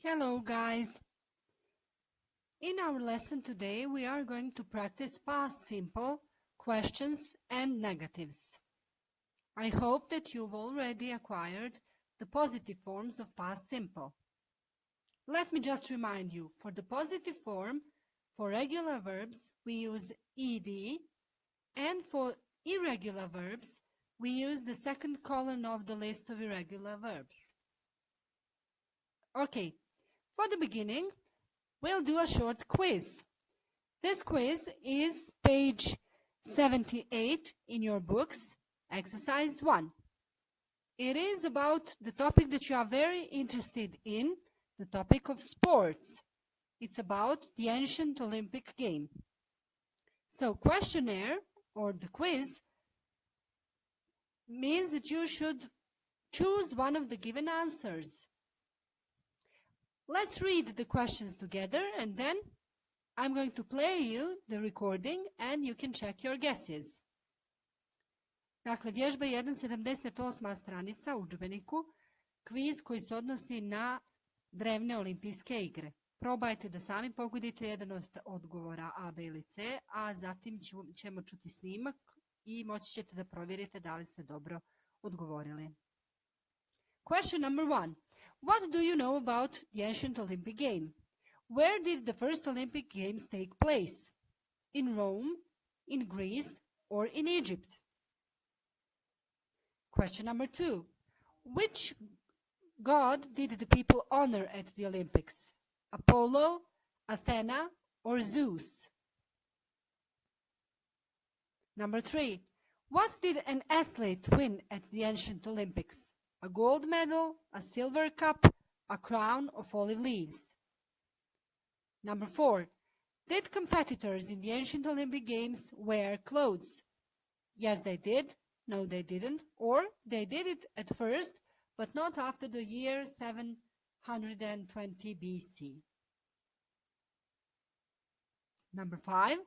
Hello guys! In our lesson today we are going to practice past simple, questions and negatives. I hope that you've already acquired the positive forms of past simple. Let me just remind you, for the positive form, for regular verbs we use ed, and for irregular verbs we use the second column of the list of irregular verbs. Okay, for the beginning, we'll do a short quiz. This quiz is page 78 in your books, exercise 1. It is about the topic that you are very interested in, the topic of sports. It's about the ancient Olympic game. So questionnaire or the quiz means that you should choose one of the given answers. Let's read the questions together and then I'm going to play you the recording and you can check your guesses. Dakle, vježba 1.78. stranica u udžbeniku, kviz koji se odnosi na drevne olimpijske igre. Probajte da sami pogodite jedan od odgovora A, B ili C, a zatim ćemo čuti snimak i moći ćete da provjerite da li ste dobro odgovorili. Question number 1. What do you know about the ancient Olympic game? Where did the first Olympic Games take place? In Rome, in Greece, or in Egypt? Question number 2. Which god did the people honor at the Olympics? Apollo, Athena, or Zeus? Number 3. What did an athlete win at the ancient Olympics? A gold medal, a silver cup, a crown of olive leaves? Number 4. Did competitors in the ancient Olympic Games wear clothes? Yes, they did. No, they didn't. Or they did it at first, but not after the year 720 BC. Number 5.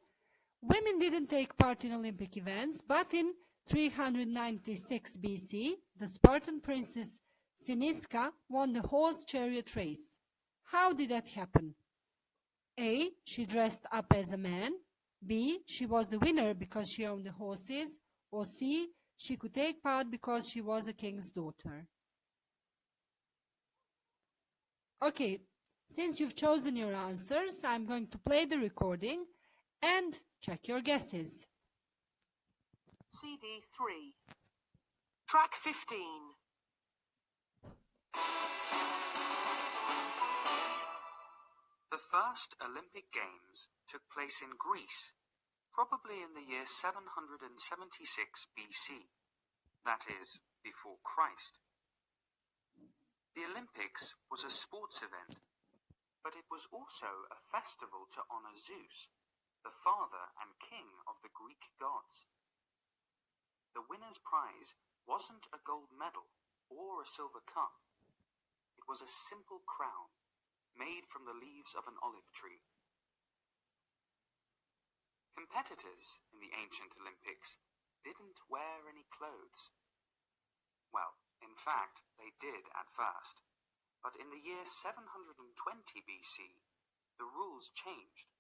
Women didn't take part in Olympic events, but in 396 BC, the Spartan princess Cyniska won the horse chariot race. How did that happen? A. She dressed up as a man. B. She was the winner because she owned the horses. Or C. She could take part because she was a king's daughter. Okay, since you've chosen your answers, I'm going to play the recording and check your guesses. CD 3. Track 15. The first Olympic Games took place in Greece, probably in the year 776 BC, that is, before Christ. The Olympics was a sports event, but it was also a festival to honor Zeus, the father and king of the Greek gods. The winner's prize wasn't a gold medal or a silver cup. It was a simple crown made from the leaves of an olive tree. Competitors in the ancient Olympics didn't wear any clothes. Well, in fact, they did at first, but in the year 720 BC, the rules changed,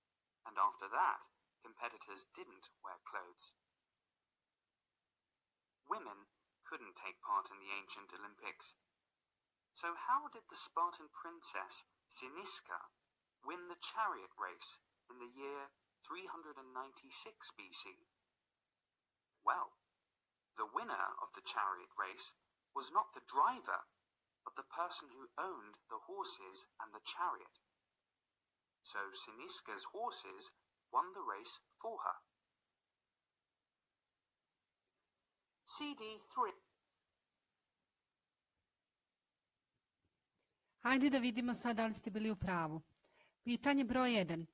and after that, competitors didn't wear clothes. Women couldn't take part in the ancient Olympics. So how did the Spartan princess Cyniska win the chariot race in the year 396 BC? Well, the winner of the chariot race was not the driver, but the person who owned the horses and the chariot. So Cyniska's horses won the race for her. CD 3. Hajde da vidimo sad da li ste bili u pravu. Pitanje broj 1.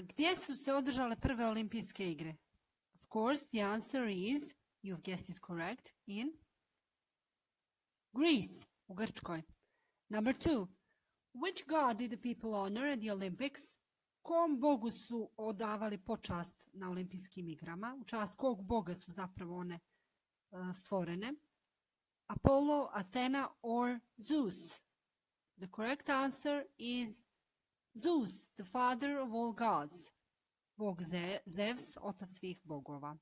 Gdje su se održale prve olimpijske igre? Of course, the answer is, you've guessed it correct, in Greece, u Grčkoj. Number 2. Which god did the people honor at the Olympics? Kom bogu su odavali počast na olimpijskim igrama? U čast kog boga su zapravo one stvorene? Apollo, Athena or Zeus? The correct answer is Zeus, the father of all gods. Bog Zeus, otac svih bogova.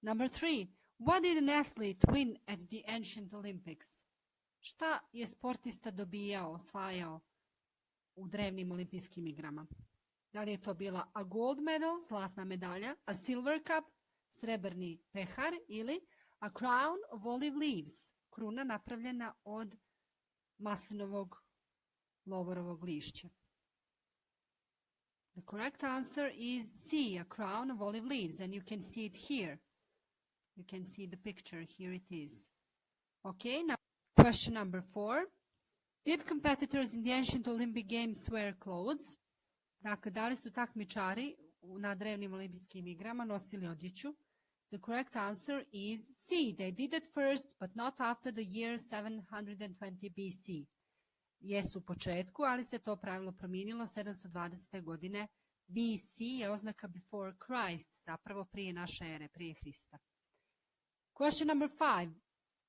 Number 3. What did an athlete win at the ancient Olympics? Šta je sportista dobijao, osvajao u drevnim olimpijskim igrama? Da li je to bila a gold medal, zlatna medalja, a silver cup, srebrni pehar ili a crown of olive leaves, kruna napravljena od maslinovog lovorovog lišća? The correct answer is C, a crown of olive leaves, and you can see it here. You can see the picture, here it is. Okay, now question number 4. Did competitors in the ancient Olympic Games wear clothes? Dakle, da li su takmičari na drevnim olimpijskim igrama nosili odjeću? The correct answer is C. They did it first, but not after the year 720 BC. Jesu u početku, ali se to pravilo promijenilo 720. godine. BC je oznaka before Christ, zapravo prije naše ere, prije Hrista. Question number 5.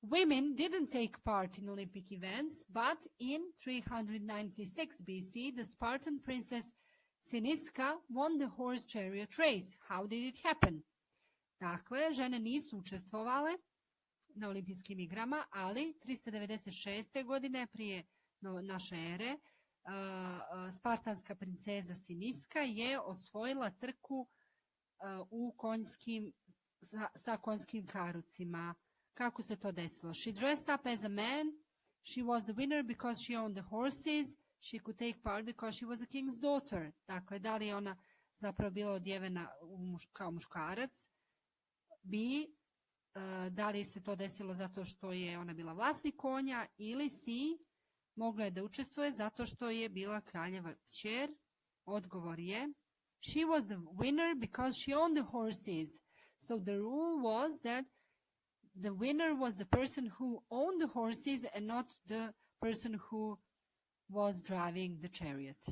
Women didn't take part in Olympic events, but in 396 BC, the Spartan princess Siniska won the horse chariot race. How did it happen? Dakle, žene nisu učestvovale na olimpijskim igrama, ali 396. godine prije naše ere spartanska princeza Siniska je osvojila trku sa konjskim karucima. Kako se to desilo? She dressed up as a man. She was the winner because she owned the horses. She could take part because she was a king's daughter. Dakle, da li je ona zapravo bila odjevena kao muškarac? B. Da li se to desilo zato što je ona bila vlasnik konja? Ili C. Mogla je da učestvuje zato što je bila kraljeva kćer? Odgovor je she was the winner because she owned the horses. So the rule was that the winner was the person who owned the horses and not the person who was driving the chariot.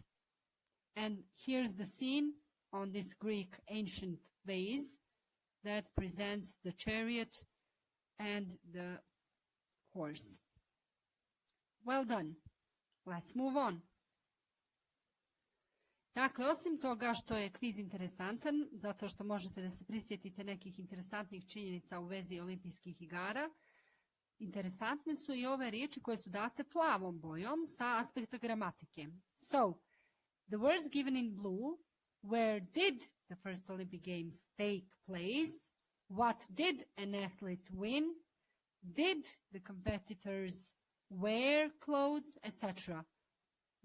And here's the scene on this Greek ancient vase that presents the chariot and the horse. Well done. Let's move on. Dakle, osim toga što je kviz interesantan, zato što možete da se prisjetite nekih interesantnih činjenica u vezi olimpijskih igara, interesantne su i ove riječi koje su date plavom bojom sa aspekta gramatike. So, the words given in blue, where did the first Olympic Games take place? What did an athlete win? Did the competitors wear clothes, etc.?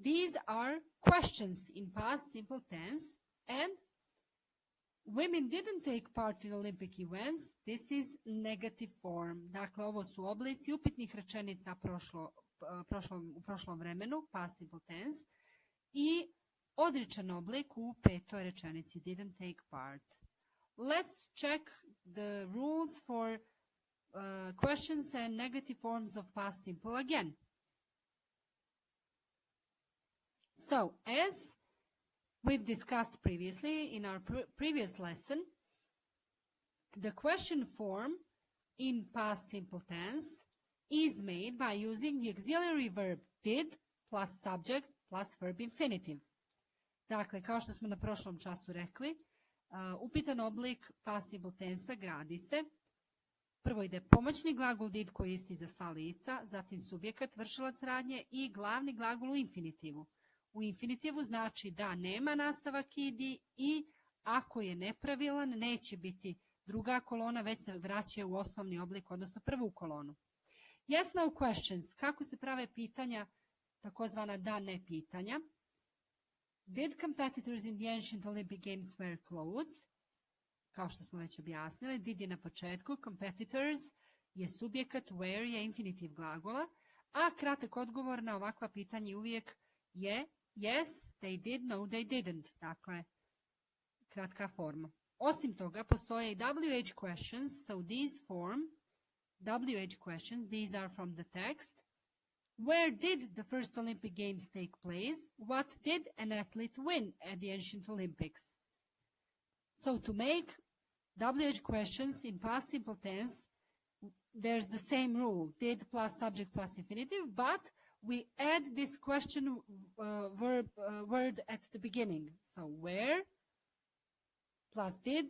These are questions in past simple tense, and women didn't take part in Olympic events. This is negative form. Dakle, ovo su oblici upitnih rečenica u prošlom vremenu, past simple tense, i odričan oblik u petoj rečenici, didn't take part. Let's check the rules for questions and negative forms of past simple again. So, as we've discussed previously in our previous lesson, the question form in past simple tense is made by using the auxiliary verb did plus subject plus verb infinitive. Dakle, kao što smo na prošlom času rekli, upitan oblik past simple tensa gradi se. Prvo ide pomoćni glagol did koji je isti za sva lica, zatim subjekat, vršilac radnje i glavni glagol u infinitivu. U infinitivu znači da nema nastavak idi i ako je nepravilan neće biti druga kolona, već se vraća u osnovni oblik, odnosno prvu kolonu. Yes, no questions. Kako se prave pitanja, takozvana da ne pitanja? Did competitors in the ancient Olympic Games wear clothes? Kao što smo već objasnili, did je na početku, competitors je subjekat, wear je infinitiv glagola, a kratak odgovor na ovakva pitanja uvijek je yes, they did, no, they didn't. Dakle, kratka forma. Osim toga, postoje i WH questions, so these form WH questions, these are from the text. Where did the first Olympic Games take place? What did an athlete win at the ancient Olympics? So to make WH questions in past simple tense, there's the same rule, did plus subject plus infinitive, but we add this question word at the beginning. So where plus did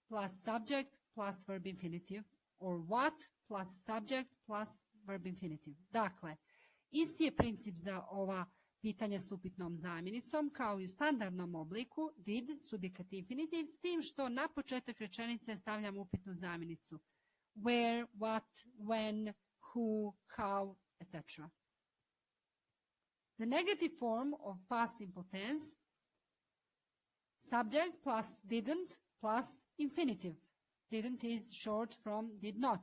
plus subject plus verb infinitive, or what plus subject plus verb infinitive. Dakle, isti je princip za ova pitanja s upitnom zamjenicom kao i u standardnom obliku did, subjekat infinitiv, s tim što na početak rečenice stavljam upitnu zamjenicu. Where, what, when, who, how, etc. The negative form of past simple tense, subject plus didn't plus infinitive. Didn't is short from did not.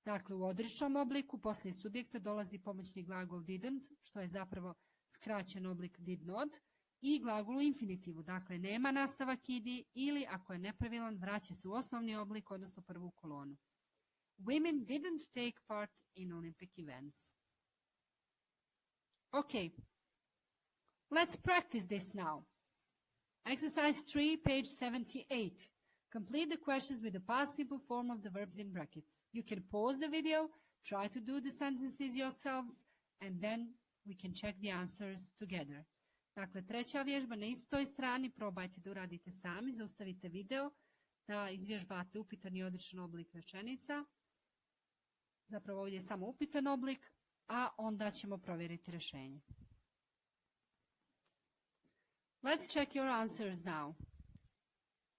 Dakle, u odričnom obliku poslije subjekta dolazi pomoćni glagol didn't, što je zapravo skraćen oblik did not, i glagol u infinitivu. Dakle, nema nastavak idi ili, ako je nepravilan, vraća se u osnovni oblik, odnosno prvu kolonu. Women didn't take part in Olympic events. Okay, let's practice this now. Exercise 3, page 78. Complete the questions with the past simple form of the verbs in brackets. You can pause the video, try to do the sentences yourselves, and then we can check the answers together. Dakle, treća vježba na istoj strani, probajte da uradite sami, zaustavite video, da izvježbate upitan i odričan oblik rečenica. Zapravo ovdje je samo upitan oblik, a onda ćemo provjeriti rješenje. Let's check your answers now.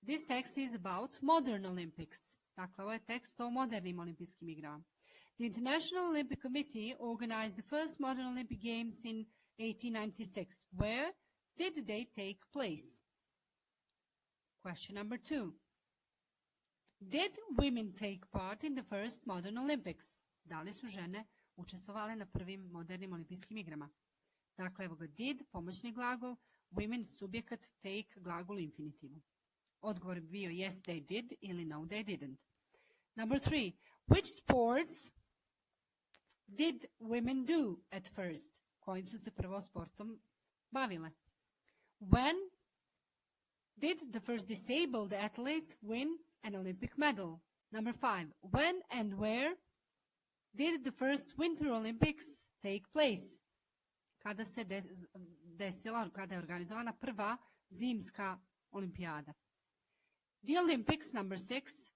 This text is about modern Olympics. Dakle, ovo je tekst o modernim olimpijskim igrama. The International Olympic Committee organized the first modern Olympic Games in 1896. Where did they take place? Question number 2. Did women take part in the first modern Olympics? Da li su žene učestvovale na prvim modernim olimpijskim igrama? Dakle, evo ga did, pomoćni glagol, women, subjekat, take, glagol u infinitivu. Odgovor bi bio yes, they did ili no, they didn't. Number 3. Which sports did women do at first? Kojim su se prvo sportom bavile? When did the first disabled athlete win an Olympic medal? Number 5. When and where did the first Winter Olympics take place? Kada se desila, kada je organizovana prva zimska olimpijada? The Olympics, number 6,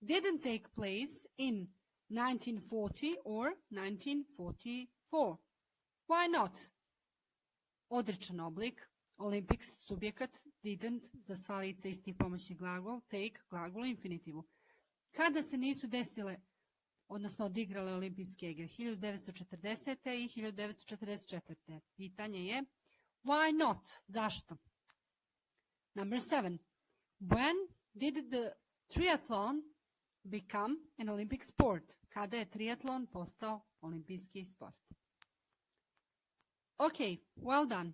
didn't take place in 1940 or 1944. Why not? Odričan oblik, Olympics, subjekat, didn't, za sva lica isti pomoćni glagol, take, glagol u infinitivu. Kada se nisu desile, odnosno odigrale olimpijske igre? 1940. i 1944. Pitanje je, why not? Zašto? Number 7. When did the triathlon become an Olympic sport? Kada je triatlon postao olimpijski sport? Okay, well done.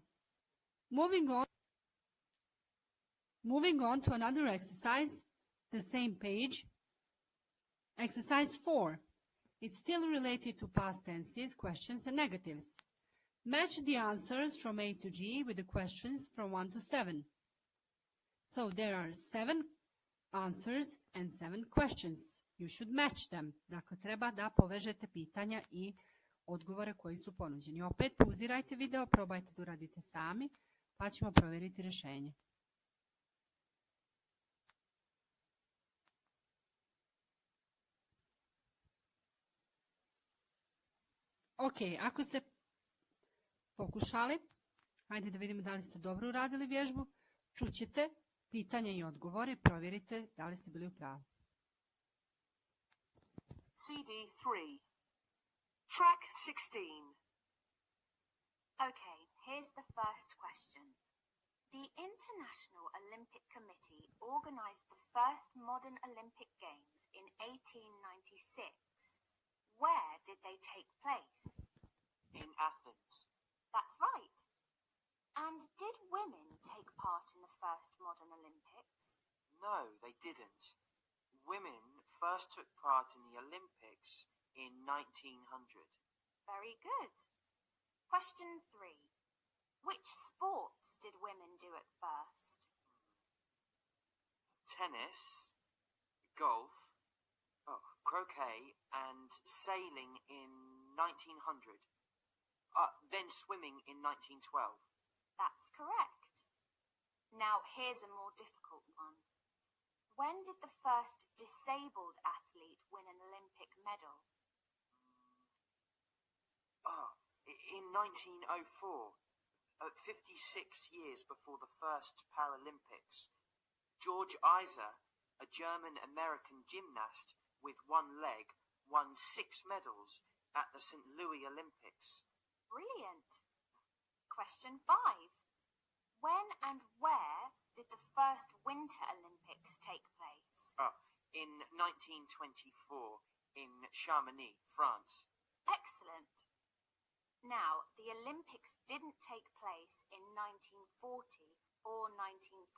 Moving on to another exercise, the same page. Exercise 4. It's still related to past tenses, questions, and negatives. Match the answers from A to G with the questions from 1 to 7. So there are 7 answers and 7 questions. You should match them. Dakle, treba da povežete pitanja i odgovore koji su ponuđeni. Opet pauzirajte video, probajte da uradite sami, pa ćemo provjeriti rješenje. Ok, ako ste pokušali, hajde da vidimo da li ste dobro uradili vježbu, čućete pitanja i odgovore, provjerite da li ste bili u pravu. CD 3. Track 16. Okay, here's the first question. The International Olympic Committee organized the first modern Olympic Games in 1896. Where did they take place? In Athens. That's right. And did women take part in the first modern Olympics? No, they didn't. Women first took part in the Olympics in 1900. Very good. Question 3. Which sports did women do at first? Tennis, golf, croquet, and sailing in 1900. then swimming in 1912. That's correct. Now here's a more difficult one. When did the first disabled athlete win an Olympic medal? In 1904, 56 years before the first Paralympics, George Iser, a German-American gymnast with one leg, won 6 medals at the St. Louis Olympics. Brilliant. Question 5. When and where did the first Winter Olympics take place? In 1924, in Chamonix, France. Excellent. Now, the Olympics didn't take place in 1940 or 1944.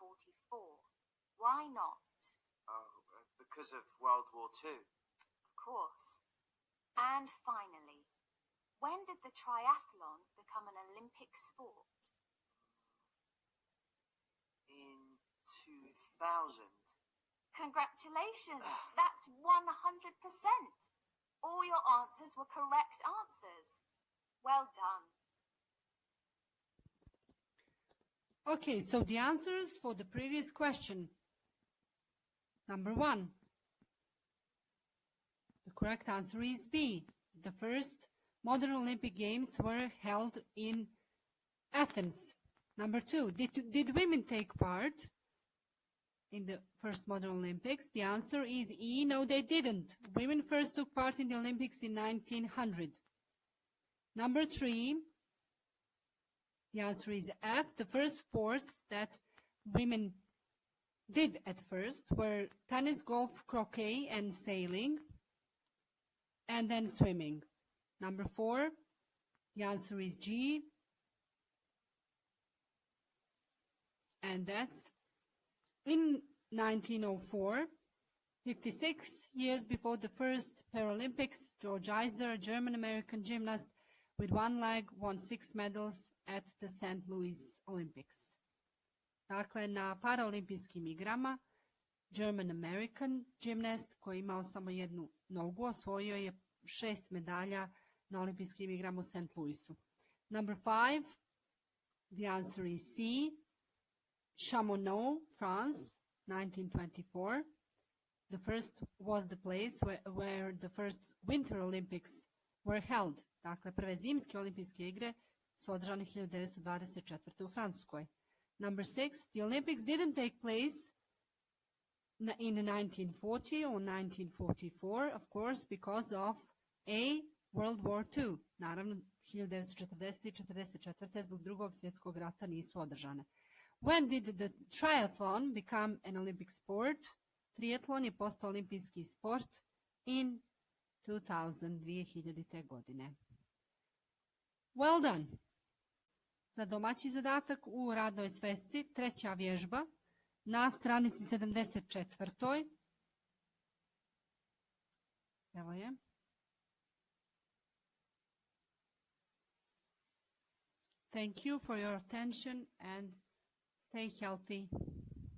Why not? Because of World War II. Of course. And finally, when did the triathlon become an Olympic sport? In 2000. Congratulations! That's 100%! All your answers were correct answers. Well done. Okay, so the answers for the previous question. Number 1. The correct answer is B. The first modern Olympic Games were held in Athens. Number 2. Did women take part in the first modern Olympics? The answer is E. No, they didn't. Women first took part in the Olympics in 1900. Number 3. The answer is F. The first sports that women did at first were tennis, golf, croquet, and sailing, and then swimming. Number 4. The answer is G. And that's in 1904, 56 years before the first Paralympics, George Iser, a German-American gymnast with one leg, won 6 medals at the St. Louis Olympics. Dakle, na paraolimpijskim igrama, German-American gymnast koji je imao samo jednu nogu, osvojio je 6 medalja na olimpijskim igrama u St. Louisu. Number 5, the answer is C. Chamonix, France, 1924. The first was the place where the first Winter Olympics were held. Dakle, prve zimske olimpijske igre su održane 1924. u Francuskoj. Number 6, the Olympics didn't take place in 1940 or 1944, of course, because of A, World War II. Naravno, 1940. i 1944. zbog drugog svjetskog rata nisu održane. When did the triathlon become an Olympic sport? Triatlon je postao olimpijski sport in 2000. godine. Well done! Za domaći zadatak u radnoj svesci, treća vježba na stranici 74. Evo je. Thank you for your attention and stay healthy.